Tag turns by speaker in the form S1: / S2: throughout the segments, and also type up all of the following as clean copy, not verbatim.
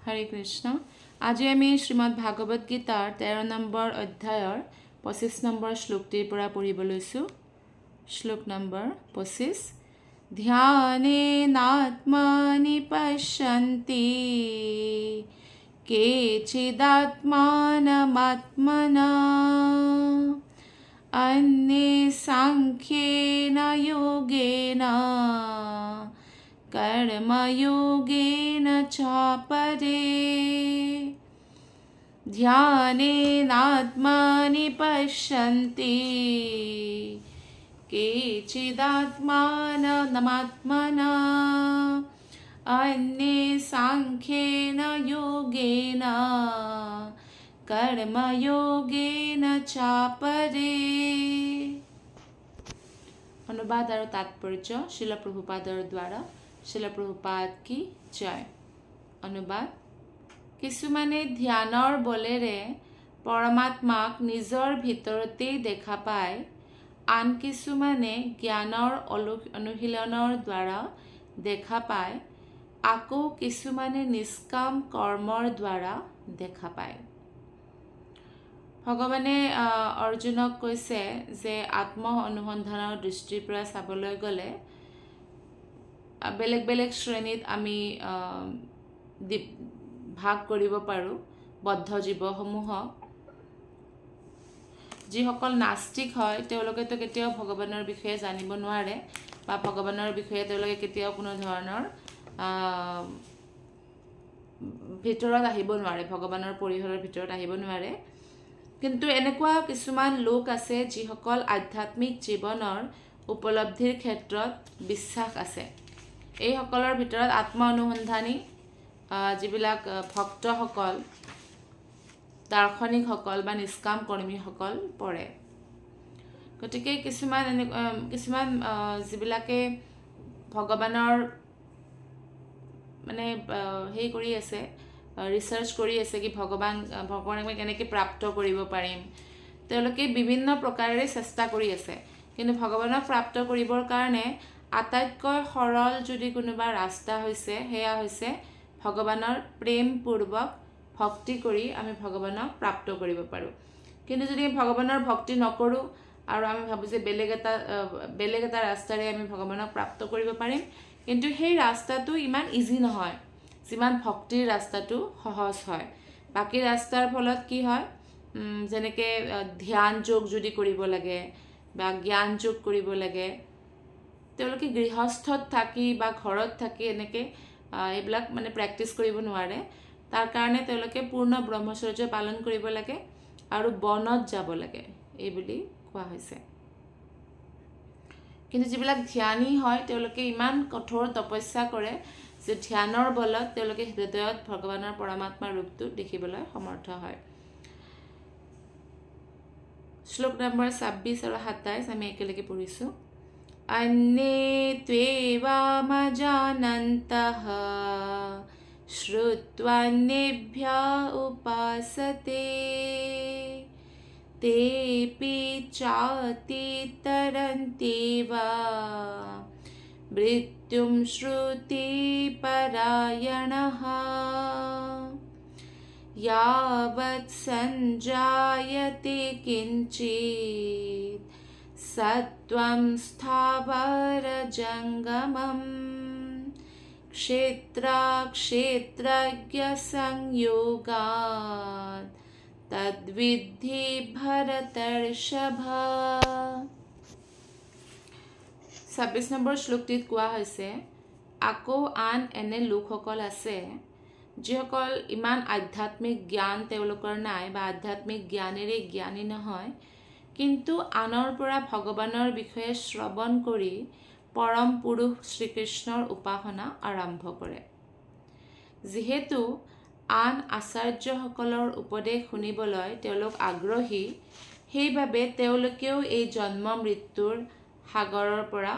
S1: हरे कृष्ण। आज आमी Shrimad Bhagavat guitar 13 number অধ্যায়ৰ 25 নম্বৰ শ্লোকটিৰ পৰা পঢ়িব লৈছো। শ্লোক নম্বৰ 25। ध्यानेनात्मानि पश्यन्ति केचिदात्मानमात्मना अन्ये सांख्येन योगेन कर्मयोगेन चापरे। ध्यानेनात्मानि पश्यन्ति केचिदात्मानमात्मना अन्ये सांख्येन योगेन कर्मयोगेन चापरे। अनुवाद और तात्पर्य श्रील प्रभुपादर द्वारा। श्रील प्रभुपाद की जय। अनुवाद। किछुमाने ध्यानर बलेरे परमात्माक निजर भितरते देखा पाय, आन किछुमाने ज्ञानर अनुशीलনৰ द्वारा দেখা পায়, আকৌ किछुमाने निष्काम कर्মৰ द्वारा দেখা পায়। भगवाने अर्जुनक কৈছে যে आत्म अनुसंधाনৰ दृष्टिৰ পৰা চাবলৈ গলে বেলেগ বেলেগ শ্ৰেণীত আমি ভাগ কৰিব পাৰো। বদ্ধ জীৱসমূহক যিসকল নাস্তিক হয় তেওঁলোকে তো কেতিয়াও ভগৱানৰ বিষয়ে জানিব নোৱাৰে বা ভগৱানৰ বিষয়ে তেওঁলোকে কেতিয়াও কোনো ধৰণৰ ভিতৰত আহিব নোৱাৰে, ভগৱানৰ পৰিসৰৰ ভিতৰত আহিব নোৱাৰে। কিন্তু এনেকুৱা কিছুমান লোক আছে যিসকল আধ্যাত্মিক জীৱনৰ উপলব্ধিৰ ক্ষেত্ৰত বিশ্বাস আছে। এই সকলৰ ভিতৰত আত্ম অনুসন্ধানী যিবিলাক ভক্তসকল, দাৰ্শনিকসকল বা নিষ্কাম কৰ্মীসকল পৰে। গতিকে কিছুমান যিবিলাকে ভগৱানৰ মানে হেই কৰি আছে, ৰিসাৰ্চ কৰি আছে কি ভগৱানক কেনেকৈ প্ৰাপ্ত কৰিব পাৰিম, তেওঁলোকে বিভিন্ন প্ৰকাৰেৰে চেষ্টা কৰি আছে। কিন্তু ভগৱানক প্ৰাপ্ত কৰিবৰ কাৰণে আটাইতকৈ সৰল যদি কোনোবা ৰাস্তা হৈছে সেয়া হৈছে ভগৱানৰ প্ৰেমপূৰ্বক ভক্তি কৰি আমি ভগৱানক প্ৰাপ্ত কৰিব পাৰো। কিন্তু যদি ভগৱানৰ ভক্তি নকৰো আৰু আমি ভাবো যে বেলেগ এটা ৰাস্তাৰে আমি ভগৱানক প্ৰাপ্ত কৰিব পাৰিম, কিন্তু সেই ৰাস্তাটো ইমান ইজি নহয় যিমান ভক্তিৰ ৰাস্তাটো সহজ হয়। বাকি ৰাস্তাৰ ফলত কি হয়, যেনেকৈ ধ্যান যোগ যদি কৰিব লাগে বা জ্ঞান যোগ কৰিব লাগে, তেওঁলোকে গৃহস্থত থাকি বা ঘৰত থাকি এনেকৈ এইবিলাক মানে প্ৰেক্টিছ কৰিব নোৱাৰে। তাৰ কাৰণে তেওঁলোকে পূৰ্ণ ব্ৰহ্মচৰ্য পালন কৰিব লাগে আৰু বনত যাব লাগে এই বুলি কোৱা হৈছে। কিন্তু যিবিলাক ধ্যানী হয় তেওঁলোকে ইমান কঠোৰ তপস্যা কৰে যে ধ্যানৰ বলত তেওঁলোকে হৃদয়ত ভগৱানৰ পৰমাত্মাৰ ৰূপটো দেখিবলৈ সমৰ্থ হয়। শ্লোক নম্বৰ 26 আৰু 27 আমি একেলগে পঢ়িছো। अन्ये त्वेवामजानन्तः श्रुत्वान्येभ्यः उपासते तेऽपि चातितरन्त्येव मृत्युं श्रुतिपरायणः यावत् सञ्जायते किञ्चित् सत्वं स्थावरजङ्गमं क्षेत्रक्षेत्रज्ञसंयोगात् तद्विद्धि भरतर्षभ। 26 নম্বৰ শ্লোকটিত কোৱা হৈছে, আকৌ আন এনে লোকসকল আছে যিসকল ইমান আধ্যাত্মিক জ্ঞান তেওঁলোকৰ নাই বা আধ্যাত্মিক জ্ঞানেৰে জ্ঞানী নহয়, কিন্তু আনৰ পৰা ভগৱানৰ বিষয়ে শ্ৰৱণ কৰি পৰম পুৰুষ শ্ৰীকৃষ্ণৰ উপাসনা আৰম্ভ কৰে। যিহেতু আন আচাৰ্যসকলৰ উপদেশ শুনিবলৈ তেওঁলোক আগ্ৰহী, সেইবাবে তেওঁলোকেও এই জন্ম মৃত্যুৰ সাগৰৰ পৰা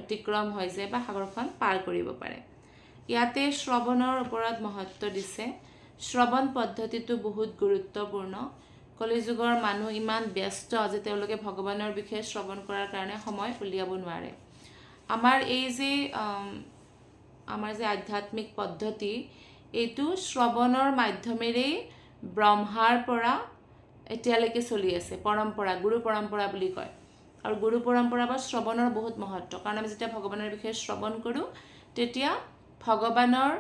S1: অতিক্ৰম হৈ যায় বা সাগৰখন পাৰ কৰিব পাৰে। ইয়াতে শ্ৰৱণৰ ওপৰত মহত্ব দিছে। শ্ৰৱণ পদ্ধতিটো বহুত গুৰুত্বপূৰ্ণ। কলিযুগৰ মানুহ ইমান ব্যস্ত যে তেওঁলোকে ভগৱানৰ বিষয়ে শ্ৰৱণ কৰাৰ কাৰণে সময় উলিয়াব নোৱাৰে। আমাৰ এই যে আমাৰ যে আধ্যাত্মিক পদ্ধতি এইটো শ্ৰৱণৰ মাধ্যমেৰে ব্ৰহ্মাৰ পৰা এতিয়ালৈকে চলি আছে পৰম্পৰা গুৰু পৰম্পৰা বুলি কয় আৰু গুৰু পৰম্পৰা বা শ্ৰৱণৰ বহুত মহত্ব কাৰণ আমি যেতিয়া ভগৱানৰ বিষয়ে শ্ৰৱণ কৰোঁ তেতিয়া ভগৱানৰ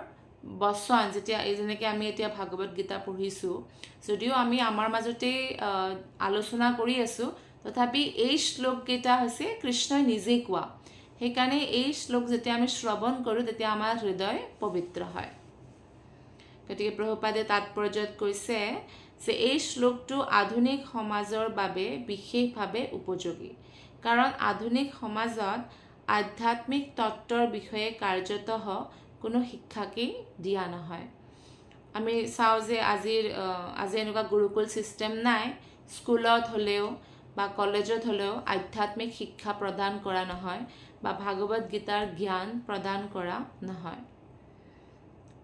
S1: বচন যেতিয়া এই যেনেকৈ আমি এতিয়া ভাগৱত গীতা পঢ়িছোঁ যদিও আমি আমাৰ মাজতে আলোচনা কৰি আছোঁ তথাপি এই শ্লোককেইটা হৈছে কৃষ্ণই নিজে কোৱা সেইকাৰণে এই শ্লোক যেতিয়া আমি শ্ৰৱণ কৰোঁ তেতিয়া আমাৰ হৃদয় পবিত্ৰ হয় গতিকে প্ৰভুপাদে তাৎপৰ্যত কৈছে যে এই শ্লোকটো আধুনিক সমাজৰ বাবে বিশেষভাৱে উপযোগী কাৰণ আধুনিক সমাজত আধ্যাত্মিক তত্ত্বৰ বিষয়ে কাৰ্যতঃ কোনো শিক্ষাকেই দিয়া নহয় আমি চাওঁ যে আজি এনেকুৱা গুৰুকুল ছিষ্টেম নাই স্কুলত হ'লেও বা কলেজত হ'লেও আধ্যাত্মিক শিক্ষা প্ৰদান কৰা নহয় বা ভাগৱত গীতাৰ জ্ঞান প্ৰদান কৰা নহয়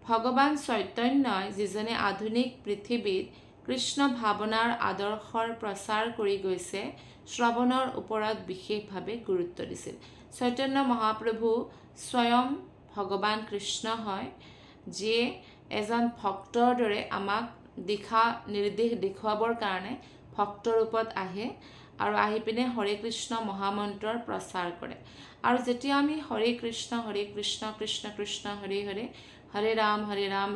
S1: ভগৱান চৈতন্যই যিজনে আধুনিক পৃথিৱীত কৃষ্ণ ভাৱনাৰ আদৰ্শৰ প্ৰচাৰ কৰি গৈছে শ্ৰৱণৰ ওপৰত বিশেষভাৱে গুৰুত্ব দিছিল চৈতন্য মহাপ্ৰভু স্বয়ং ভগৱান কৃষ্ণ হয় যিয়ে এজন ভক্তৰ দৰে আমাক দিশা নিৰ্দেশ দেখুৱাবৰ কাৰণে ভক্তৰ ৰূপত আহে আৰু আহি পিনে হৰে কৃষ্ণ মহামন্ত্ৰৰ প্ৰচাৰ কৰে আৰু যেতিয়া আমি হৰে কৃষ্ণ কৃষ্ণ কৃষ্ণ হৰে হৰে হৰে ৰাম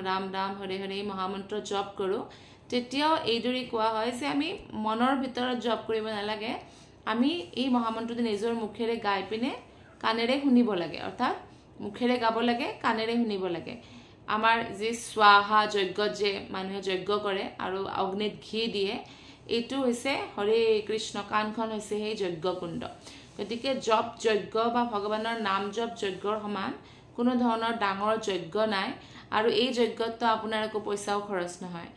S1: ৰাম ৰাম হৰে হৰে এই মহামন্ত্ৰ জপ কৰোঁ তেতিয়াও এইদৰে কোৱা হয় যে আমি মনৰ ভিতৰত জপ কৰিব নালাগে আমি এই মহামন্ত্ৰটো নিজৰ মুখেৰে গাই পিনে কাণেৰে শুনিব লাগে অৰ্থাৎ মুখেৰে গাব লাগে কাণেৰে শুনিব লাগে আমাৰ যে স্বাহা যজ্ঞত যে মানুহে যজ্ঞ কৰে আৰু অগ্নিত ঘি দিয়ে এইটো হৈছে হৰে কৃষ্ণ কাণখন হৈছে সেই যজ্ঞকুণ্ড গতিকে জপ যজ্ঞ বা ভগৱানৰ নাম জপ যজ্ঞৰ সমান কোনো ধৰণৰ ডাঙৰ যজ্ঞ নাই আৰু এই যজ্ঞততো আপোনাৰ একো পইচাও খৰচ নহয়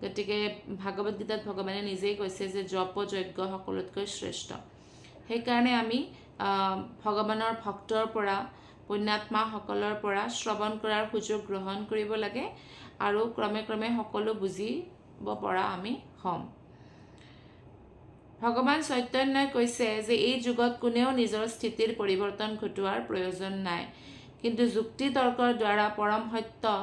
S1: গতিকে ভাগৱত গীতাত ভগৱানে নিজেই কৈছে যে জপ যজ্ঞ সকলোতকৈ শ্ৰেষ্ঠ সেইকাৰণে আমি ভগৱানৰ ভক্তৰ পৰা পুণ্যাত্মাসকলৰ পৰা শ্ৰৱণ কৰাৰ সুযোগ গ্ৰহণ কৰিব লাগে আৰু ক্ৰমে ক্ৰমে সকলো বুজিব পৰা আমি হ'ম ভগৱান চৈতন্যই কৈছে যে এই যুগত কোনেও নিজৰ স্থিতিৰ পৰিৱৰ্তন ঘটোৱাৰ প্ৰয়োজন নাই কিন্তু যুক্তি তৰ্কৰ দ্বাৰা পৰম সত্য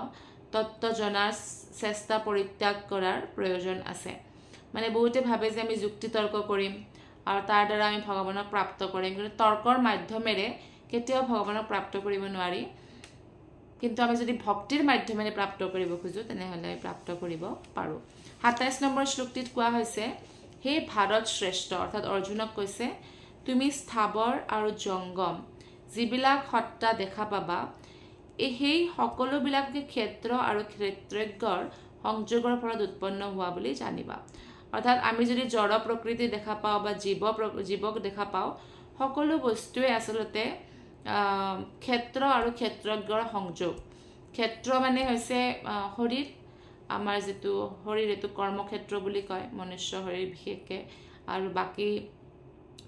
S1: তত্ত্ব জনাৰ চেষ্টা পৰিত্যাগ কৰাৰ প্ৰয়োজন আছে মানে বহুতে ভাবে যে আমি যুক্তি তৰ্ক কৰিম আৰু তাৰ দ্বাৰা আমি ভগৱানক প্ৰাপ্ত কৰিম কিন্তু তৰ্কৰ মাধ্যমেৰে কেতিয়াও ভগৱানক প্ৰাপ্ত কৰিব নোৱাৰি কিন্তু আমি যদি ভক্তিৰ মাধ্যমেৰে প্ৰাপ্ত কৰিব খোজো তেনেহ'লে আমি প্ৰাপ্ত কৰিব পাৰোঁ ২৭ নম্বৰ শ্লোকটিত কোৱা হৈছে হে ভাৰত শ্ৰেষ্ঠ অৰ্থাৎ অৰ্জুনক কৈছে তুমি স্থাৱৰ আৰু জংগম যিবিলাক সত্তা দেখা পাবা সেই সকলোবিলাকে ক্ষেত্ৰ আৰু ক্ষেত্ৰজ্ঞৰ সংযোগৰ ফলত উৎপন্ন হোৱা বুলি জানিবা অৰ্থাৎ আমি যদি জড় প্ৰকৃতি দেখা পাওঁ বা জীৱক দেখা পাওঁ সকলো বস্তুৱে আচলতে ক্ষেত্ৰ আৰু ক্ষেত্ৰজ্ঞৰ সংযোগ ক্ষেত্ৰ মানে হৈছে শৰীৰ আমাৰ যেটো শৰীৰ এটো কৰ্মক্ষেত্ৰ বুলি কয় মনুষ্য শৰীৰ বিশেষকৈ আৰু বাকি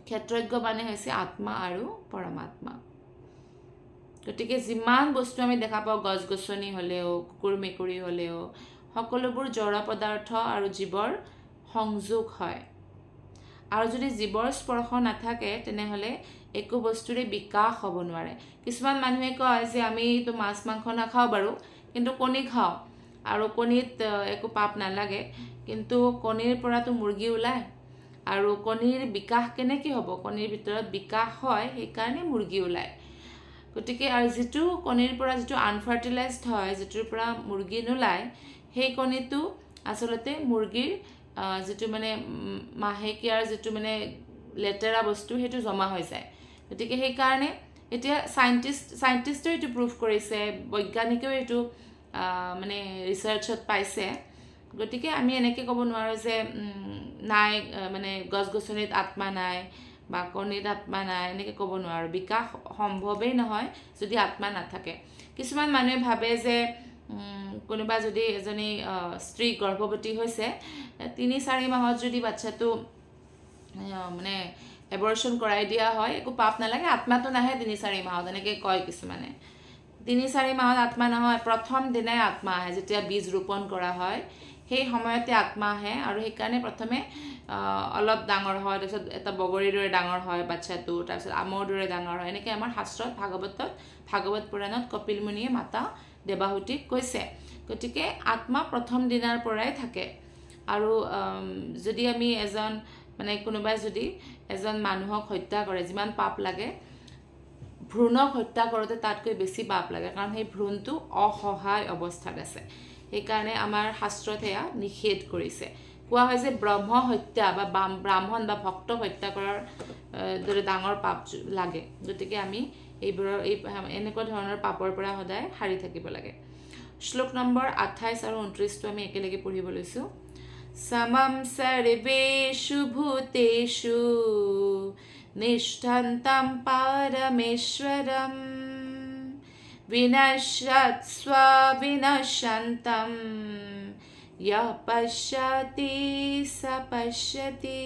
S1: ক্ষেত্ৰজ্ঞ মানে হৈছে আত্মা আৰু পৰমাত্মা গতিকে যিমান বস্তু আমি দেখা পাওঁ গছ গছনি হ'লেও কুকুৰ মেকুৰী হ'লেও সকলোবোৰ জড় পদাৰ্থ আৰু জীৱৰ সংযোগ হয় আৰু যদি জীৱৰ স্পৰ্শ নাথাকে তেনেহ'লে একো বস্তুৰে বিকাশ হ'ব নোৱাৰে কিছুমান মানুহে কয় যে আমি তো মাছ মাংস নাখাওঁ বাৰু কিন্তু কণী খাওঁ আৰু কণীত একো পাপ নালাগে কিন্তু কণীৰ পৰাতো মুৰ্গী ওলায় আৰু কণীৰ বিকাশ কেনেকৈ হ'ব কণীৰ ভিতৰত বিকাশ হয় সেইকাৰণে মুৰ্গী ওলায় গতিকে আৰু যেটো কণীৰ পৰা যেটো আনফাৰ্টিলাইজড হয় যেটোৰ পৰা মুৰ্গী নোলায় সেই কণীটো আচলতে মুৰ্গীৰ যেটো মানে মাহেকীয়াৰ যেটো মানে লেতেৰা বস্তু হেতু জমা হৈ যায় গতিকে সেইকাৰণে এতিয়া সাইন্টিস্টে এটো প্ৰুভ কৰিছে বৈজ্ঞানিকেও এটো মানে ৰিসাৰ্চত পাইছে গতিকে আমি এনেকৈ ক'ব নোৱাৰো যে নাই মানে গছ গছনিত আত্মা নাই বা কণীত আত্মা নাই এনেকৈ ক'ব নোৱাৰো বিকাশ সম্ভৱেই নহয় যদি আত্মা নাথাকে কিছুমান মানুহে ভাবে যে কোনোবা যদি এজনী স্ত্ৰী গৰ্ভৱতী হৈছে ৩-৪ মাহত যদি বাচ্চাটো মানে এবৰ্শন কৰাই দিয়া হয় একো পাপ নালাগে আত্মাটো নাহে ৩-৪ মাহত এনেকৈ কয় কিছুমানে ৩-৪ মাহত আত্মা নহয় প্ৰথম দিনাই আত্মা আহে যেতিয়া বীজ ৰোপণ কৰা হয় সেই সময়তে আত্মা আহে আৰু সেইকাৰণে প্ৰথমে অলপ ডাঙৰ হয় তাৰপিছত এটা বগৰীৰ দৰে ডাঙৰ হয় বাচ্চাটো তাৰপিছত আমৰ দৰে ডাঙৰ হয় এনেকৈ আমাৰ শাস্ত্ৰত ভাগৱত পুৰাণত কপিল মুনিয়ে মাতা দেৱাহুতিক কৈছে গতিকে আত্মা প্ৰথম দিনাৰ পৰাই থাকে আৰু যদি আমি এজন মানে কোনোবাই যদি এজন মানুহক হত্যা কৰে যিমান পাপ লাগে ভ্ৰূণক হত্যা কৰোঁতে তাতকৈ বেছি পাপ লাগে কাৰণ সেই ভ্ৰূণটো অসহায় অৱস্থাত আছে সেইকাৰণে আমাৰ শাস্ত্ৰত এয়া নিষেধ কৰিছে কোৱা হয় যে ব্ৰহ্ম হত্যা বা ব্ৰাহ্মণ বা ভক্ত হত্যা কৰাৰ দৰে ডাঙৰ পাপ লাগে গতিকে আমি এইবোৰৰ এনেকুৱা ধৰণৰ পাপৰ পৰা সদায় হাৰি থাকিব লাগে শ্লোক নম্বৰ 28 আৰু 29 আমি একেলগে পঢ়িব লৈছো समं सर्वेषु भूतेषु निष्ठन्तं परमेश्वरं विनश्यत्स्व विनश्यन्तं यः पश्यति स पश्यति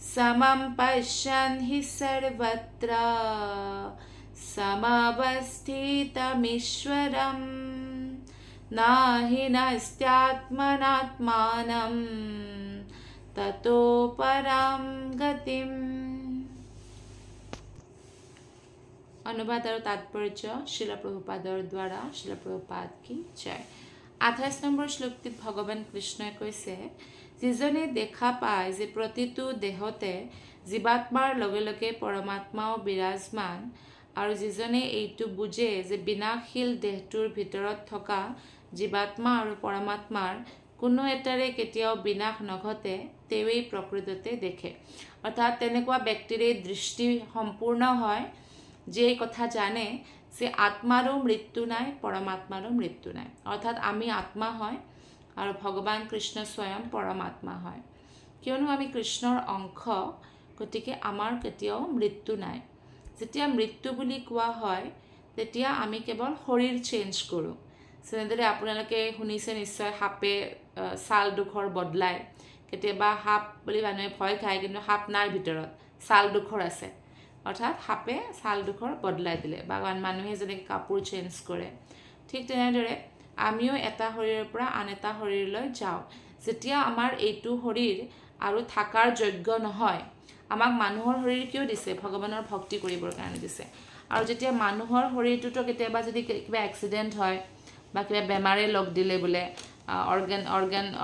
S1: समं पश्यन् हि सर्वत्र समवस्थितमीश्वरम् नाहि नस्त्यात्मनात्मानं ततो परां गतिम् अनुवाद और तात्पर्य शिला प्रभुपादर द्वारा शिला प्रभुपाद की जय 28 নম্বৰ শ্লোকটিত ভগৱান কৃষ্ণই কৈছে যিজনে দেখা পায় যে প্ৰতিটো দেহতে জীৱাত্মাৰ লগে লগে পৰমাত্মাও বিৰাজমান আৰু যিজনে এইটো বুজে যে বিনাশীল দেহটোৰ ভিতৰত থকা জীৱাত্মা আৰু পৰমাত্মাৰ কোনো এটাৰে কেতিয়াও বিনাশ নঘটে তেৱেই প্ৰকৃততে দেখে অৰ্থাৎ তেনেকুৱা ব্যক্তিৰ দৃষ্টি সম্পূৰ্ণ হয় যে কথা জানে যে আত্মাৰো মৃত্যু নাই পৰমাত্মাৰো মৃত্যু নাই অৰ্থাৎ আমি আত্মা হয় আৰু ভগৱান কৃষ্ণ স্বয়ং পৰমাত্মা হয় কিয়নো আমি কৃষ্ণৰ অংশ গতিকে আমাৰ কেতিয়াও মৃত্যু নাই যেতিয়া মৃত্যু বুলি কোৱা হয় তেতিয়া আমি কেৱল শৰীৰ চেঞ্জ কৰোঁ যেনেদৰে আপোনালোকে শুনিছে নিশ্চয় সাপে ছাল দুখৰ বদলায় কেতিয়াবা সাপ বুলি মানুহে ভয় খায় কিন্তু সাপ নাই ভিতৰত ছাল দুখৰ আছে অৰ্থাৎ সাপে ছাল দুখৰ বদলাই দিলে বা মানুহে যেনেকৈ কাপোৰ চেঞ্জ কৰে ঠিক তেনেদৰে আমিও এটা শৰীৰৰ পৰা আন এটা শৰীৰলৈ যাওঁ যেতিয়া আমাৰ এইটো শৰীৰ আৰু থাকাৰ যোগ্য নহয় আমাক মানুহৰ শৰীৰ কিয় দিছে ভগৱানৰ ভক্তি কৰিবৰ কাৰণে দিছে আৰু যেতিয়া মানুহৰ শৰীৰটোতো কেতিয়াবা যদি কিবা এক্সিডেণ্ট হয় বা কিবা বেমাৰে লগ দিলে বোলে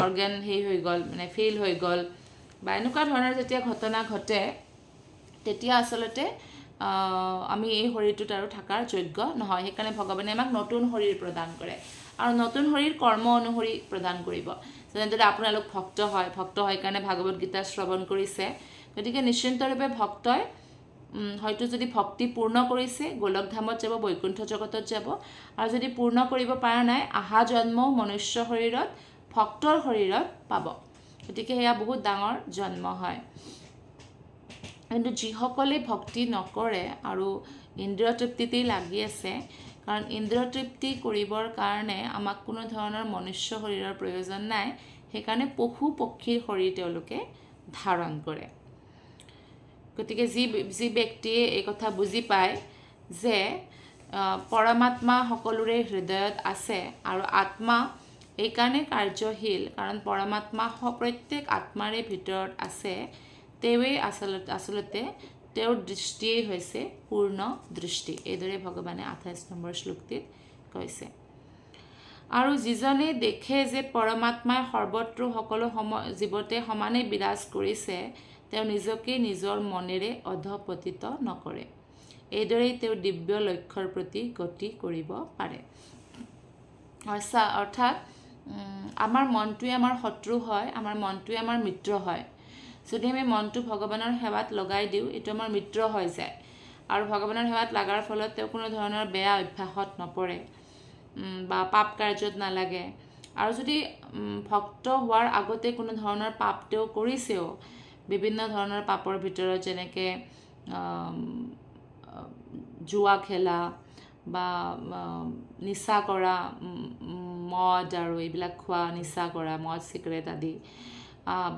S1: অৰ্গেন হেই হৈ গ'ল মানে ফেইল হৈ গ'ল বা এনেকুৱা ধৰণৰ যেতিয়া ঘটনা ঘটে তেতিয়া আচলতে আমি এই শৰীৰটোত আৰু থাকাৰ যোগ্য নহয় সেইকাৰণে ভগৱানে আমাক নতুন শৰীৰ প্ৰদান কৰে আৰু নতুন শৰীৰ কৰ্ম অনুসৰি প্ৰদান কৰিব যেনেদৰে আপোনালোক ভক্ত হয় কাৰণে ভাগৱত গীতা শ্ৰৱণ কৰিছে গতিকে নিশ্চিন্তৰূপে ভক্তই হয়তো যদি ভক্তি পূৰ্ণ কৰিছে গোলক ধামত যাব বৈকুণ্ঠ জগতত যাব আৰু যদি পূৰ্ণ কৰিব পৰা নাই আহা জন্ম মনুষ্য শৰীৰত ভক্তৰ শৰীৰত পাব গতিকে এয়া বহুত ডাঙৰ জন্ম হয় কিন্তু যিসকলে ভক্তি নকৰে আৰু ইন্দ্ৰিয় তৃপ্তিতেই লাগি আছে কাৰণ ইন্দ্ৰিয় তৃপ্তি কৰিবৰ কাৰণে আমাক কোনো ধৰণৰ মনুষ্য শৰীৰৰ প্ৰয়োজন নাই সেইকাৰণে পশু পক্ষীৰ শৰীৰ তেওঁলোকে ধাৰণ কৰে গতিকে যি ব্যক্তিয়ে এই কথা বুজি পায় যে পৰমাত্মা সকলোৰে হৃদয়ত আছে আৰু আত্মা এই কাৰণে কাৰ্যশীল কাৰণ পৰমাত্মা প্ৰত্যেক আত্মাৰে ভিতৰত আছে তেৱে আচলতে তেওঁৰ দৃষ্টিয়ে হৈছে পূৰ্ণ দৃষ্টি এইদৰে ভগৱানে 28 নম্বৰ শ্লোকটিত কৈছে আৰু যিজনে দেখে যে পৰমাত্মাই সৰ্বত্ৰ সকলো জীৱতে সমানে বিৰাজ কৰিছে তেওঁ নিজকে নিজৰ মনেৰে অধপতিত নকৰে এইদৰে তেওঁ দিব্য লক্ষ্যৰ প্ৰতি গতি কৰিব পাৰে অৰ্থাৎ আমাৰ মনটোৱে আমাৰ শত্ৰু হয় আমাৰ মনটোৱে আমাৰ মিত্ৰ হয় যদি আমি মনটো ভগৱানৰ সেৱাত লগাই দিওঁ এইটো আমাৰ মিত্ৰ হৈ যায় আৰু ভগৱানৰ সেৱাত লগাৰ ফলত তেওঁ কোনো ধৰণৰ বেয়া অভ্যাসত নপৰে বা পাপ কাৰ্যত নালাগে আৰু যদি ভক্ত হোৱাৰ আগতে কোনো ধৰণৰ পাপ তেওঁ কৰিছেও বিভিন্ন ধৰণৰ পাপৰ ভিতৰত যেনেকৈ জুৱা খেলা বা নিচা কৰা মদ আৰু এইবিলাক খোৱা নিচা কৰা মদ চিগাৰেট আদি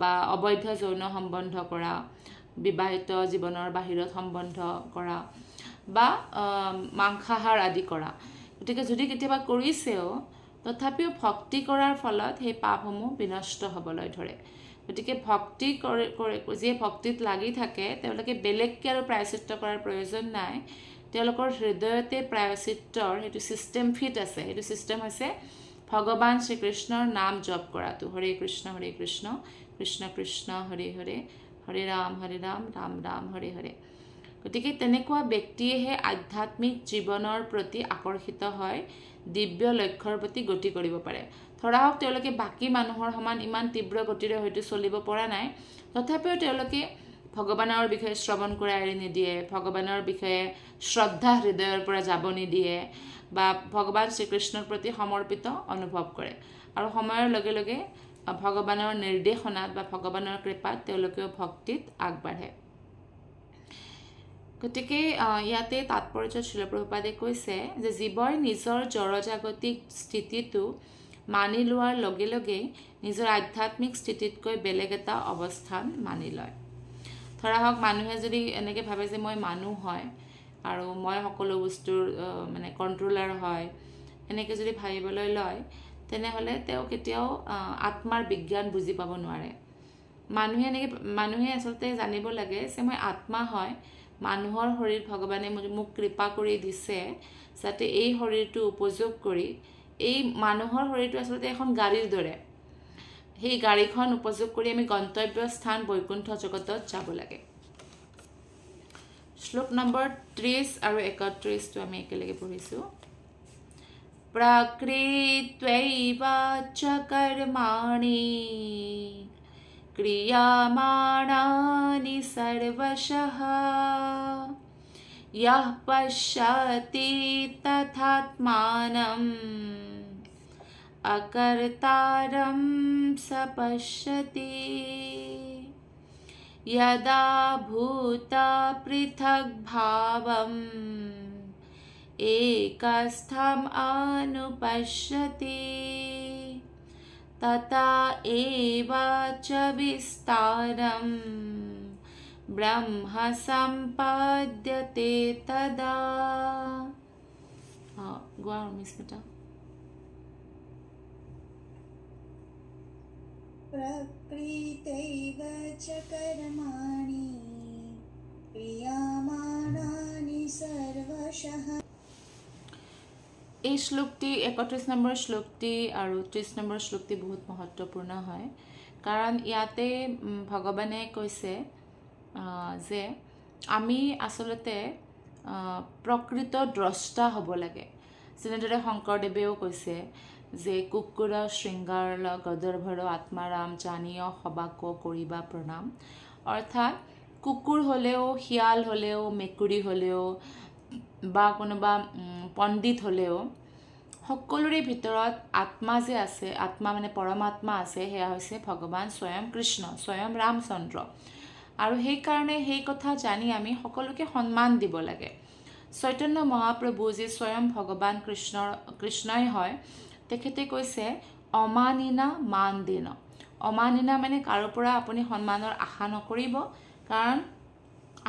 S1: বা অবৈধ যৌন সম্বন্ধ কৰা বিবাহিত জীৱনৰ বাহিৰত সম্বন্ধ কৰা বা মাংসাহাৰ আদি কৰা গতিকে যদি কেতিয়াবা কৰিছেও তথাপিও ভক্তি কৰাৰ ফলত সেই পাপসমূহ বিনষ্ট হ'বলৈ ধৰে গতিকে ভক্তি যিয়ে ভক্তিত লাগি থাকে তেওঁলোকে বেলেগকৈ আৰু প্ৰায়শ্চিত্ত কৰাৰ প্ৰয়োজন নাই তেওঁলোকৰ হৃদয়তে প্ৰায়শ্চিত্তৰ সেইটো ছিষ্টেম ফিট আছে সেইটো ছিষ্টেম হৈছে ভগৱান শ্ৰীকৃষ্ণৰ নাম জপ কৰাটো হৰে কৃষ্ণ কৃষ্ণ কৃষ্ণ হৰে হৰে হৰে ৰাম ৰাম ৰাম হৰে হৰে গতিকে তেনেকুৱা ব্যক্তিয়েহে আধ্যাত্মিক জীৱনৰ প্ৰতি আকৰ্ষিত হয় দিব্য লক্ষ্যৰ প্ৰতি গতি কৰিব পাৰে ধৰা হওক তেওঁলোকে বাকী মানুহৰ সমান ইমান তীব্ৰ গতিৰে হয়তো চলিব পৰা নাই তথাপিও তেওঁলোকে ভগৱানৰ বিষয়ে শ্ৰৱণ কৰা এৰি নিদিয়ে ভগৱানৰ বিষয়ে শ্ৰদ্ধা হৃদয়ৰ পৰা যাব নিদিয়ে বা ভগৱান শ্ৰীকৃষ্ণৰ প্ৰতি সমৰ্পিত অনুভৱ কৰে আৰু সময়ৰ লগে লগে ভগৱানৰ নিৰ্দেশনাত বা ভগৱানৰ কৃপাত তেওঁলোকেও ভক্তিত আগবাঢ়ে গতিকে ইয়াতে তাৎপৰ্য শ্ৰীল প্ৰভুপাদে কৈছে যে জীৱই নিজৰ জড়জাগতিক স্থিতিটো মানি লোৱাৰ লগে লগে নিজৰ আধ্যাত্মিক স্থিতিতকৈ বেলেগ এটা অৱস্থান মানি লয় ধৰা হওক মানুহে যদি এনেকৈ ভাবে যে মই মানুহ হয় আৰু মই সকলো বস্তুৰ মানে কণ্ট্ৰলাৰ হয় এনেকৈ যদি ভাবিবলৈ লয় তেনেহ'লে তেওঁ কেতিয়াও আত্মাৰ বিজ্ঞান বুজি পাব নোৱাৰে মানুহে আচলতে জানিব লাগে যে মই আত্মা হয় মানুহৰ শৰীৰ ভগৱানে মোক কৃপা কৰি দিছে যাতে এই শৰীৰটো উপযোগ কৰি এই মানুহৰ শৰীৰটো আচলতে এখন গাড়ীৰ দৰে সেই গাড়ীখন উপযোগ কৰি আমি গন্তব্য স্থান বৈকুণ্ঠ জগতত যাব লাগে শ্লোক নম্বৰ 30 আৰু 31 টো আমি একেলগে পঢ়িছো প্ৰকৃত্যৈবা চ কৰ্মাণি ক্ৰিয়ামাণানি সৰ্বশঃ यः पश्यति तथात्मानम् अकर्तारं स पश्यति यदा भूता पृथग्भावम् एकस्थम् अनुपश्यति तथा एव च विस्तारम् ब्रह्म संपद्यते तदा go on Miss Mita
S2: प्रकृतैव च कर्माणि क्रियमाणानि सर्वशः
S1: এই শ্লোকটি 31 নম্বৰ শ্লোকটি আৰু 30 নম্বৰ শ্লোকটি বহুত মহত্বপূৰ্ণ হয় কাৰণ ইয়াতে ভগৱানে কৈছে যে আমি আসলতে প্ৰকৃত দ্ৰষ্টা হ'ব লাগে যেনেদৰে শংকৰদেৱেও কৈছে যে কুকুৰ শৃংগাৰ গদৰ্ভৰ আত্মাৰাম জানিয় সবাক কৰিবা প্ৰণাম অৰ্থাৎ কুকুৰ হ'লেও শিয়াল হ'লেও মেকুৰী হ'লেও বা কোনোবা পণ্ডিত হ'লেও সকলোৰে ভিতৰত আত্মা যে আছে আত্মা মানে পৰমাত্মা আছে সেয়া হৈছে ভগৱান স্বয়ং কৃষ্ণ স্বয়ং ৰামচন্দ্ৰ আৰু সেই কাৰণে সেই কথা জানি আমি সকলোকে সন্মান দিব লাগে চৈতন্য মহাপ্ৰভু যি স্বয়ং ভগৱান কৃষ্ণই হয় তেখেতে কৈছে অমানিনা মান দিন অমানিনা মানে কাৰো পৰা আপুনি সন্মানৰ আশা নকৰিব কাৰণ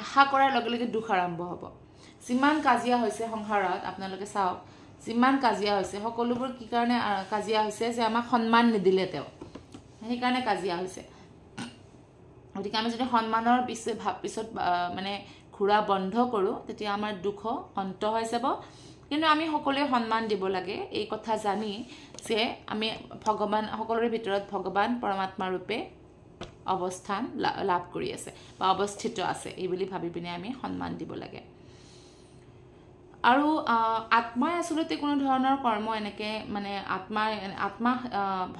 S1: আশা কৰাৰ লগে লগে দুখ আৰম্ভ হ'ব যিমান কাজিয়া হৈছে সংসাৰত আপোনালোকে চাওক যিমান কাজিয়া হৈছে সকলোবোৰ কি কাৰণে কাজিয়া হৈছে যে আমাক সন্মান নিদিলে তেওঁ সেই কাৰণে কাজিয়া হৈছে গতিকে আমি যদি সন্মানৰ পিছত মানে ঘূৰা বন্ধ কৰোঁ তেতিয়া আমাৰ দুখ অন্ত হৈ যাব কিন্তু আমি সকলোৱে সন্মান দিব লাগে এই কথা জানি যে আমি ভগৱান সকলোৰে ভিতৰত ভগৱান পৰমাত্মা ৰূপে অৱস্থান লাভ কৰি আছে বা অৱস্থিত আছে এই বুলি ভাবি পিনে আমি সন্মান দিব লাগে আৰু আত্মাই আসলতে কোনো ধৰণৰ কৰ্ম এনেকৈ মানে আত্মা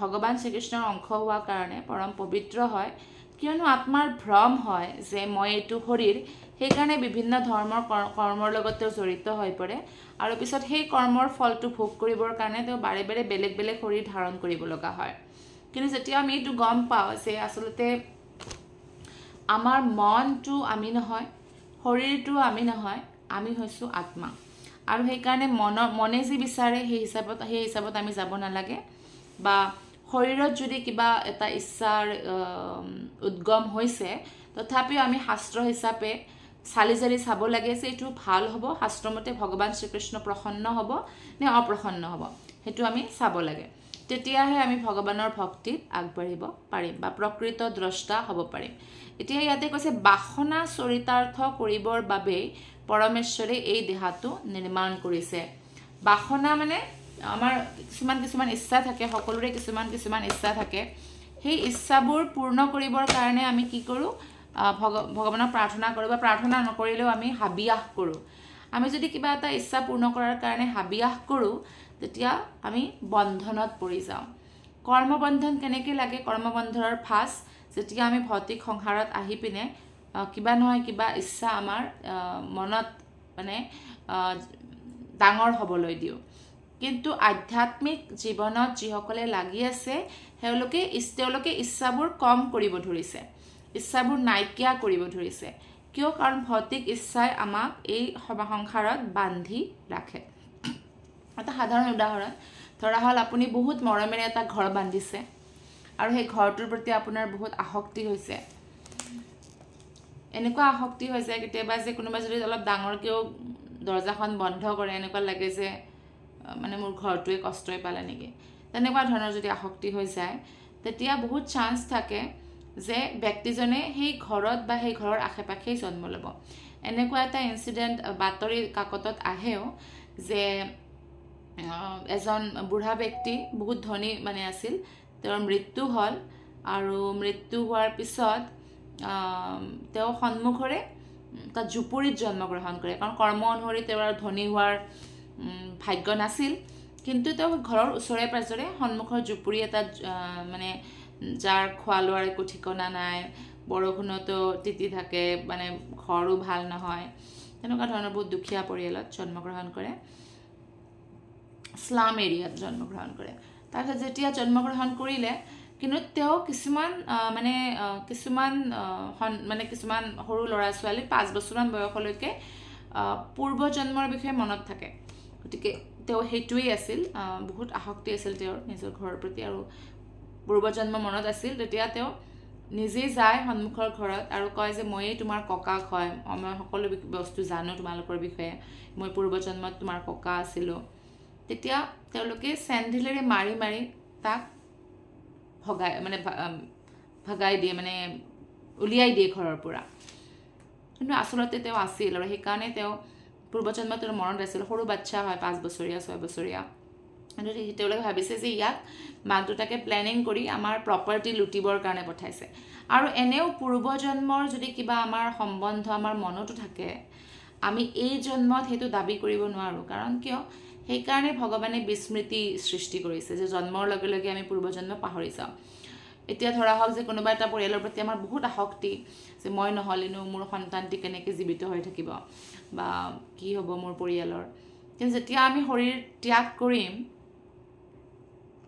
S1: ভগৱান শ্ৰীকৃষ্ণৰ অংশ হোৱাৰ কাৰণে পৰম পবিত্ৰ হয় কিয়নো আত্মাৰ ভ্ৰম হয় যে মই এইটো শৰীৰ সেইকাৰণে বিভিন্ন ধৰ্মৰ কৰ্মৰ লগত জড়িত হৈ পৰে আৰু পিছত সেই কৰ্মৰ ফলটো ভোগ কৰিবৰ কাৰণে তেওঁ বাৰে বাৰে বেলেগ বেলেগ শৰীৰ ধাৰণ কৰিব লগা হয় কিন্তু যেতিয়া আমি এইটো গম পাওঁ যে আসলতে আমাৰ মনটো আমি নহয় শৰীৰটো আমি নহয় আমি হৈছোঁ আত্মা আৰু সেইকাৰণে মনে যি বিচাৰে সেই হিচাপত আমি যাব নালাগে বা শৰীৰত যদি কিবা এটা ইচ্ছাৰ উদ্গম হৈছে তথাপিও আমি শাস্ত্ৰ হিচাপে চালি জাৰি চাব লাগে যে এইটো ভাল হ'ব শাস্ত্ৰমতে ভগৱান শ্ৰীকৃষ্ণ প্ৰসন্ন হ'ব নে অপ্ৰসন্ন হ'ব সেইটো আমি চাব লাগে তেতিয়াহে আমি ভগৱানৰ ভক্তিত আগবাঢ়িব পাৰিম বা প্ৰকৃত দ্ৰষ্টা হ'ব পাৰিম এতিয়া ইয়াতে কৈছে বাসনা চৰিতাৰ্থ কৰিবৰ বাবে পৰমেশ্বৰে এই দেহাটো নিৰ্মাণ কৰিছে বাসনা মানে আমাৰ কিছুমান ইচ্ছা থাকে সকলোৰে কিছুমান ইচ্ছা থাকে সেই ইচ্ছাবোৰ পূৰ্ণ কৰিবৰ কাৰণে আমি কি কৰো ভগৱানক প্ৰাৰ্থনা কৰো বা প্ৰাৰ্থনা নকৰিলেও আমি হাবিয়াহ কৰো আমি যদি কিবা এটা ইচ্ছা পূৰ্ণ কৰাৰ কাৰণে হাবিয়াহ কৰো তেতিয়া আমি বন্ধনত পৰি যাওঁ কৰ্মবন্ধন কেনেকৈ লাগে কৰ্মবন্ধনৰ ফাঁচ যেতিয়া আমি ভৌতিক সংসাৰত আহি পিনে কিবা নহয় কিবা ইচ্ছা আমাৰ মনত মানে ডাঙৰ হ'বলৈ দিওঁ কিন্তু আধ্যাত্মিক জীৱনত যিসকলে লাগি আছে তেওঁলোকে ইচ্ছাবোৰ কম কৰিব ধৰিছে ইচ্ছাবোৰ নাইকিয়া কৰিব ধৰিছে কিয় কাৰণ ভৌতিক ইচ্ছাই আমাক এই সংসাৰত বান্ধি ৰাখে এটা সাধাৰণ উদাহৰণ ধৰা হল আপুনি বহুত মৰমেৰে এটা ঘৰ বান্ধিছে আৰু সেই ঘৰটোৰ প্ৰতি আপোনাৰ বহুত আসক্তি হৈছে এনেকুৱা আসক্তি হৈছে কেতিয়াবা যে কোনোবা যদি অলপ ডাঙৰকেও দৰজাখন বন্ধ কৰে এনেকুৱা লাগে যে মানে মোৰ ঘৰটোৱে কষ্টই পালে নেকি তেনেকুৱা ধৰণৰ যদি আসক্তি হৈ যায় তেতিয়া বহুত চান্স থাকে যে ব্যক্তিজনে সেই ঘৰত বা সেই ঘৰৰ আশে-পাশেই জন্ম ল'ব এনেকুৱা এটা ইনসিডেন্ট বাতৰি কাকতত আহেও যে এজন বুঢ়া ব্যক্তি বহুত ধনী মানে আছিল তেওঁৰ মৃত্যু হল আৰু মৃত্যু হোৱাৰ পিছত তেওঁ সন্মুখৰে এটা জুপুৰিত জন্মগ্ৰহণ কৰে কাৰণ কৰ্ম অনুসৰি তেওঁৰ ধনী হোৱাৰ ভাগ্য নাছিল কিন্তু তেওঁ ঘৰৰ ওচৰে পাজৰে সন্মুখৰ জুপুৰি এটা মানে যাৰ খোৱা লোৱাৰ একো ঠিকনা নাই বৰষুণতো তিতি থাকে মানে ঘৰো ভাল নহয় তেনেকুৱা ধৰণৰ বহুত দুখীয়া পৰিয়ালত জন্মগ্ৰহণ কৰে স্লাম এৰিয়াত জন্মগ্ৰহণ কৰে তাৰপিছত যেতিয়া জন্মগ্ৰহণ কৰিলে কিন্তু তেওঁ কিছুমান সৰু ল'ৰা ছোৱালী 5 বছৰমান বয়সলৈকে পূৰ্বজন্মৰ বিষয়ে মনত থাকে গতিকে তেওঁ হেতুই আছিল বহুত আসক্তি আছিল তেওঁৰ নিজৰ ঘৰৰ প্ৰতি আৰু পূৰ্বজন্ম মনত আছিল তেতিয়া তেওঁ নিজে যায় সন্মুখৰ ঘৰত আৰু কয় যে মইয়ে তোমাৰ ককাক হয় মই সকলো বস্তু জানো তোমালোকৰ বিষয়ে মই পূৰ্বজন্মত তোমাৰ ককা আছিলো তেতিয়া তেওঁলোকে চেন্ডিলেৰে মাৰি মাৰি তাক ভগাই দিয়ে মানে উলিয়াই দিয়ে ঘৰৰ পৰা কিন্তু আচলতে তেওঁ আছিল আৰু সেই কাৰণে তেওঁ পূৰ্বজন্মত তেওঁৰ মনত আছিল সৰু বাচ্চা হয় 5 বছৰীয়া 6 বছৰীয়া আৰু তেওঁলোকে ভাবিছে যে ইয়াক মাক দুটাকে প্লেনিং কৰি আমাৰ প্ৰপাৰ্টি লুটিবৰ কাৰণে পঠাইছে আৰু এনেও পূৰ্বজন্মৰ যদি কিবা আমাৰ সম্বন্ধ আমাৰ মনতো থাকে আমি এই জন্মত হেতু দাবী কৰিব নোৱাৰো কাৰণ কিয় সেই কাৰণে ভগৱানে বিস্মৃতি সৃষ্টি কৰিছে যে জন্মৰ লগে লগে আমি পূৰ্বজন্ম পাহৰি যাওঁ এতিয়া ধৰা হওক যে কোনোবা এটা পৰিয়ালৰ প্ৰতি আমাৰ বহুত আসক্তি যে মই নহলেনো মোৰ সন্তানটি কেনেকৈ জীৱিত হৈ থাকিব বা কি হ'ব মোৰ পৰিয়ালৰ কিন্তু যেতিয়া আমি শৰীৰ ত্যাগ কৰিম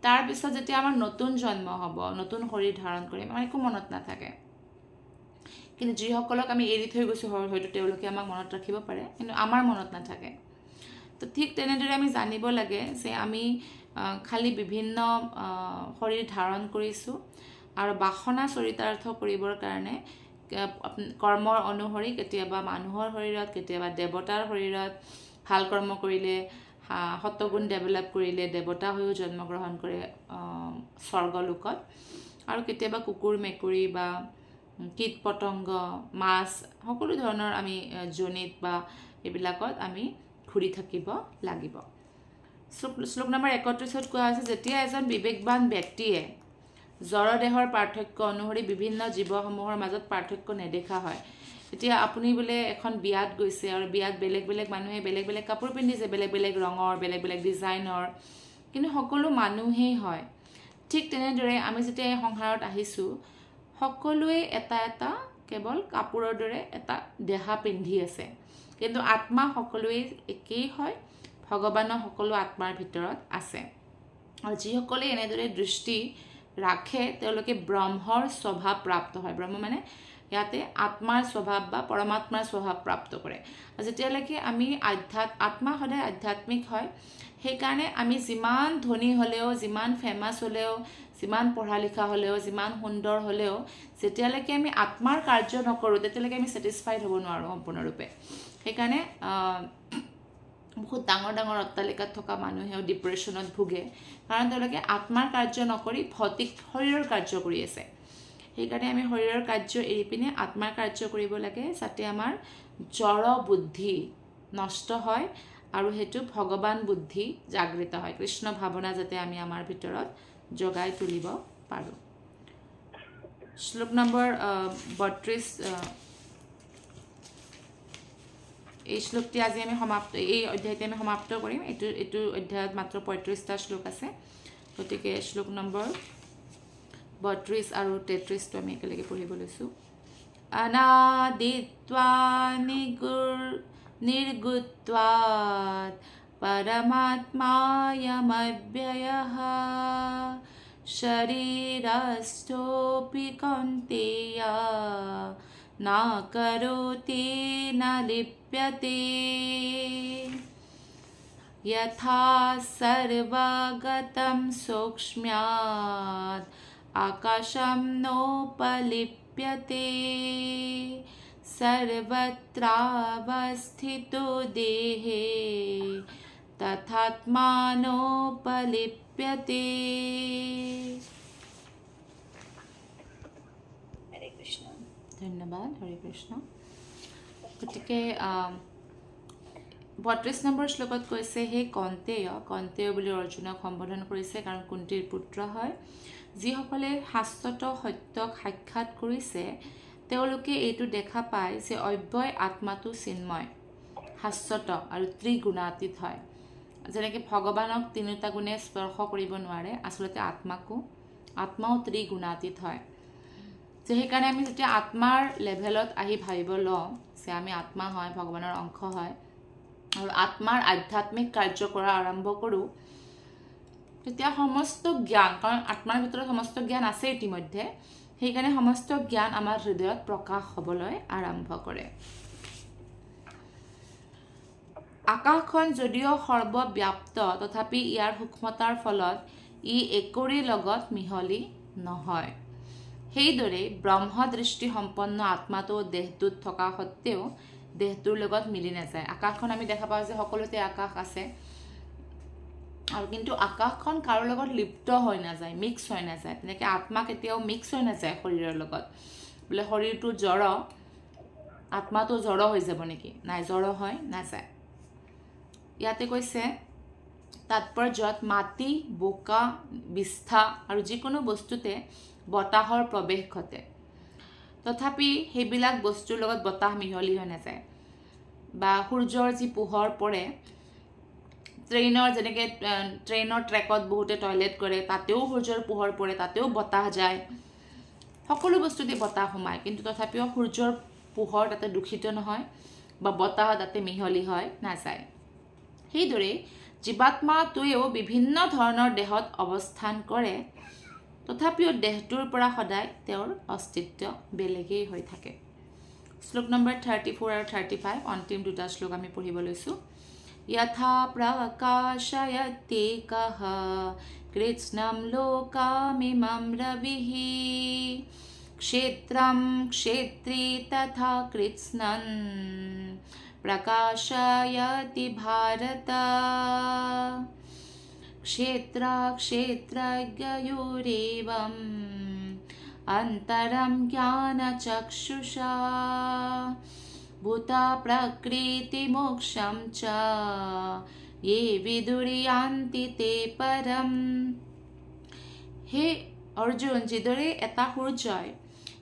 S1: তাৰ পিছত যেতিয়া আমাৰ নতুন জন্ম হ'ব নতুন শৰীৰ ধাৰণ কৰিম আমাৰ একো মনত নাথাকে কিন্তু যিসকলক আমি এৰি থৈ গৈছো হয়তো তেওঁলোকে আমাক মনত ৰাখিব পাৰে কিন্তু আমাৰ মনত নাথাকে তো ঠিক তেনেদৰে আমি জানিব লাগে যে আমি খালি বিভিন্ন শৰীৰ ধাৰণ কৰিছো আৰু বাসনা চৰিতাৰ্থ কৰিবৰ কাৰণে কৰ্মৰ অনুসৰি কেতিয়াবা মানুহৰ শৰীৰত কেতিয়াবা দেৱতাৰ শৰীৰত ভাল কৰ্ম কৰিলে সতগুণ ডেভেলপ কৰিলে দেৱতা হৈও জন্মগ্ৰহণ কৰে স্বৰ্গলোকত আৰু কেতিয়াবা কুকুৰ মেকুৰী বা কীট পতংগ মাছ সকলো ধৰণৰ আমি জনিত বা এইবিলাকত আমি ঘূৰি থাকিব লাগিব শ্লোক নম্বৰ 31ত কোৱা হৈছে যেতিয়া এজন বিবেকবান ব্যক্তিয়ে জড়দেহৰ পাৰ্থক্য অনুসৰি বিভিন্ন জীৱসমূহৰ মাজত পাৰ্থক্য নেদেখা হয় এতিয়া আপুনি বোলে এখন বিয়াত গৈছে আৰু বিয়াত বেলেগ বেলেগ মানুহে বেলেগ বেলেগ কাপোৰ পিন্ধিছে বেলেগ বেলেগ ৰঙৰ বেলেগ বেলেগ ডিজাইনৰ কিন্তু সকলো মানুহেই হয় ঠিক তেনেদৰে আমি যেতিয়া এই সংসাৰত আহিছো সকলোৱে এটা এটা কেৱল কাপোৰৰ দৰে এটা দেহা পিন্ধি আছে কিন্তু আত্মা সকলোৱে একেই হয় ভগৱানৰ সকলো আত্মাৰ ভিতৰত আছে আৰু যিসকলে এনেদৰে দৃষ্টি ৰাখে তেওঁলোকে ব্ৰহ্মৰ স্বভাৱ প্ৰাপ্ত হয় ব্ৰহ্ম মানে ইয়াতে আত্মাৰ স্বভাৱ বা পৰমাত্মাৰ স্বভাৱ প্ৰাপ্ত কৰে যেতিয়ালৈকে আমি আত্মা সদায় আধ্যাত্মিক হয় সেই কাৰণে আমি যিমান ধনী হলেও যিমান ফেমাস হলেও যিমান পঢ়া লিখা হলেও যিমান সুন্দৰ হলেও যেতিয়ালৈকে আমি আত্মাৰ কাৰ্য নকৰো তেতিয়ালৈকে আমি স্যাটিসফাইড হ'ব নোৱাৰো সম্পূৰ্ণৰূপে সেই কাৰণে বহুত ডাঙৰ ডাঙৰ অট্টালিকাত থকা মানুহেও ডিপ্ৰেছনত ভুগে কাৰণ তেওঁলোকে আত্মাৰ কাৰ্য নকৰি ভৌতিক শৰীৰৰ কাৰ্য কৰি আছে সেই কাৰণে আমি শৰীৰৰ কাৰ্য এৰি পিনে আত্মাৰ কাৰ্য কৰিব লাগে যাতে আমাৰ জড় বুদ্ধি নষ্ট হয় আৰু হেতু ভগৱান বুদ্ধি জাগৃত হয় কৃষ্ণ ভাৱনা যাতে আমি আমাৰ ভিতৰত জগাই তুলিব পাৰো শ্লোক নম্বৰ 32 এই শ্লোকটি আজি আমি সমাপ্ত এই অধ্যায়টি আমি সমাপ্ত কৰিম এটো অধ্যায়ত মাত্ৰ 35টা শ্লোক আছে গতিকে শ্লোক নম্বৰ 32 আৰু 33 টো আমি একেলগে পঢ়িব লৈছো अनादित्वा निर्गुत्वात् परमात्मायमव्ययः शरीरस्थोऽपि कौन्तेय न करोति न लिप्यते यथा सर्वगतं सूक्ष्म्यात् आकाशं नोपलिप्यते सर्वत्रावस्थितो देहे तथात्मानोपलिप्यते
S2: हरे कृष्ण
S1: धन्यवाद हरे कृष्ण गतिके 32 নম্বৰ শ্লোকত কৈছে হে কন্তেয় বুলি অৰ্জুনক সম্বোধন কৰিছে কাৰণ কুন্তিৰ পুত্ৰ হয় যিসকলে শাস্ত্ৰত সত্যক সাক্ষাৎ কৰিছে তেওঁলোকে এইটো দেখা পায় যে অব্যয় আত্মাটো চিন্ময় শাস্ত্ৰত আৰু ত্ৰিগুণাতীত হয় যেনেকৈ ভগৱানক তিনিটা গুণে স্পৰ্শ কৰিব নোৱাৰে আচলতে আত্মাও ত্ৰিগুণাতীত হয় যে সেইকাৰণে আমি যেতিয়া আত্মাৰ লেভেলত আহি ভাবিব লওঁ যে আমি আত্মা হয় ভগৱানৰ অংশ হয় আৰু আত্মাৰ আধ্যাত্মিক কাৰ্য কৰা আৰম্ভ কৰোঁ তেতিয়া সমস্ত জ্ঞান কাৰণ আত্মাৰ ভিতৰত সমস্ত জ্ঞান আছে ইতিমধ্যে সেইকাৰণে সমস্ত জ্ঞান আমাৰ হৃদয়ত প্ৰকাশ হ'বলৈ আৰম্ভ কৰে আকাশখন যদিও সৰ্বব্যাপ্ত তথাপি ইয়াৰ সূক্ষ্মতাৰ ফলত ই একৰি লগত মিহলি নহয় সেইদৰে ব্ৰহ্মদৃষ্টি সম্পন্ন আত্মাটো দেহটোত থকা সত্ত্বেও দেহটোৰ লগত মিলি নাযায় আকাশখন আমি দেখা পাওঁ যে সকলোতে আকাশ আছে আৰু কিন্তু আকাশখন কাৰো লগত লিপ্ত হৈ নাযায় মিক্স হৈ নাযায় তেনেকৈ আত্মা কেতিয়াও মিক্স হৈ নাযায় শৰীৰৰ লগত বোলে শৰীৰটো জড় আত্মাটো জড় হৈ যাব নেকি নাই জড় হয় নাযায় ইয়াতে কৈছে তাৎপৰ্যত মাটি বোকা বিস্থা আৰু যিকোনো বস্তুতে বতাহৰ প্ৰৱেশ ঘটে তথাপি সেইবিলাক বস্তুৰ লগত বতাহ মিহলি হৈ নাযায় বা সূৰ্যৰ যি পোহৰ পৰে ট্ৰেইনৰ যেনেকৈ ট্ৰেইনৰ ট্ৰেকত বহুতে টয়লেট কৰে তাতেও সূৰ্যৰ পোহৰ পৰে তাতেও বতাহ যায় সকলো বস্তুতে বতাহ সোমায় কিন্তু তথাপিও সূৰ্যৰ পোহৰ তাতে দূষিত নহয় বা বতাহ তাতে মিহলি হয় নাযায় সেইদৰে জীৱাত্মাটোৱেও বিভিন্ন ধৰণৰ দেহত অৱস্থান কৰে তথাপিও দেহটোৰ পৰা সদায় তেওঁৰ অস্তিত্ব বেলেগেই হৈ থাকে শ্লোক নম্বৰ 34 আৰু 35 অন্তিম দুটা শ্লোক আমি পঢ়িব লৈছো यथा प्रकाशयत्येकः कृत्स्नं लोकामिमं रविः क्षेत्रं क्षेत्री तथा कृत्स्नं प्रकाशयति भारत क्षेत्रक्षेत्रज्ञयोरेवम् अन्तरं ज्ञानचक्षुषा भूता प्रकृति मोक्षं च ये विदुर्यान्ति ते परम हे अर्जुन जिदरे एटा সূৰ্যই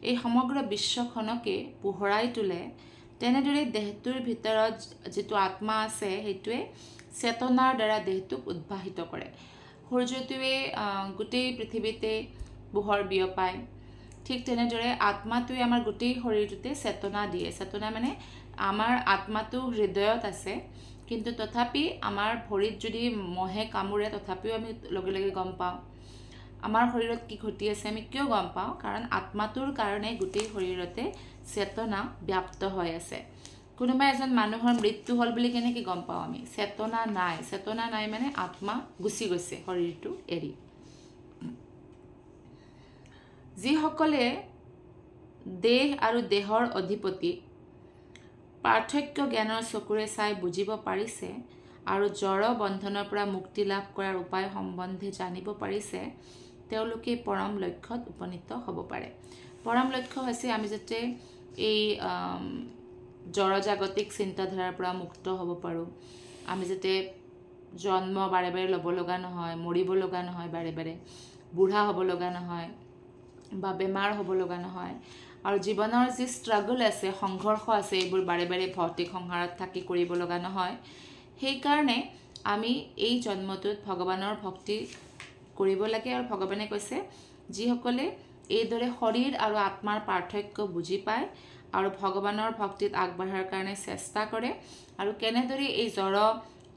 S1: এই সমগ্ৰ বিশ্বখনকে পোহৰাই তোলে তেনেদৰে দেহটোৰ ভিতৰত যেটো আত্মা আছে হেতুৱে চেতনাৰ দ্বাৰা দেহটোক উদ্ভাসিত কৰে সূৰ্যটোৱে গোটেই পৃথিৱীতে পোহৰ বিয়পায় ঠিক তেনেদৰে আত্মাটোৱে আমাৰ গোটেই শৰীৰটোতে চেতনা দিয়ে চেতনা মানে আমাৰ আত্মাটো হৃদয়ত আছে কিন্তু তথাপি আমাৰ ভৰিত যদি মহে কামুৰে তথাপিও আমি লগে লগে গম পাওঁ আমাৰ শৰীৰত কি ঘটি আছে আমি কিয় গম পাওঁ কাৰণ আত্মাটোৰ কাৰণে গোটেই শৰীৰতে চেতনা ব্যাপ্ত হৈ আছে কোনোবা এজন মানুহৰ মৃত্যু হল বুলি কেনেকৈ গম পাওঁ আমি চেতনা নাই মানে আত্মা গুচি গৈছে শৰীৰটো এৰি যিসকলে দেহ আৰু দেহৰ অধিপতি পাৰ্থক্য জ্ঞানৰ চকুৰে চাই বুজিব পাৰিছে আৰু জড় বন্ধনৰ পৰা মুক্তি লাভ কৰাৰ উপায় সম্বন্ধে জানিব পাৰিছে তেওঁলোকে পৰম লক্ষ্যত উপনীত হ'ব পাৰে পৰম লক্ষ্য হৈছে আমি যাতে এই জড়জাগতিক চিন্তাধাৰাৰ পৰা মুক্ত হ'ব পাৰোঁ আমি যাতে জন্ম বাৰে বাৰে ল'ব লগা নহয় মৰিব লগা নহয় বাৰে বাৰে বুঢ়া হ'ব লগা নহয় বা বেমাৰ হ'ব লগা নহয় আৰু জীৱনৰ যি ষ্ট্ৰাগল আছে সংঘৰ্ষ আছে এইবোৰ বাৰে বাৰে ভৌতিক সংসাৰত থাকি কৰিব লগা নহয় সেইকাৰণে আমি এই জন্মটোত ভগৱানৰ ভক্তি কৰিব লাগে আৰু ভগৱানে কৈছে যিসকলে এইদৰে শৰীৰ আৰু আত্মাৰ পাৰ্থক্য বুজি পায় আৰু ভগৱানৰ ভক্তিত আগবঢ়াৰ কাৰণে চেষ্টা কৰে আৰু কেনেদৰে এই জড়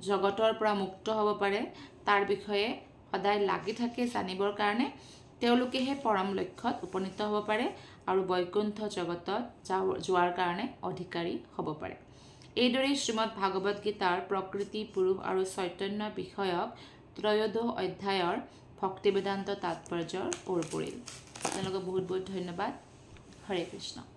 S1: জগতৰ পৰা মুক্ত হ'ব পাৰে তাৰ বিষয়ে সদায় লাগি থাকে জানিবৰ কাৰণে তেওঁলোকেহে পৰম লক্ষ্যত উপনীত হ'ব পাৰে আৰু বৈকুণ্ঠ জগতত যোৱাৰ কাৰণে অধিকাৰী হ'ব পাৰে এইদৰে শ্ৰীমদ ভাগৱত গীতাৰ প্ৰকৃতি পুৰুষ আৰু চৈতন্য বিষয়ক ত্ৰয়োদশ অধ্যায়ৰ ভক্তি বেদান্ত তাৎপৰ্যৰ ওৰ পৰিল। আপোনালোকক বহুত বহুত ধন্যবাদ। হৰে কৃষ্ণ।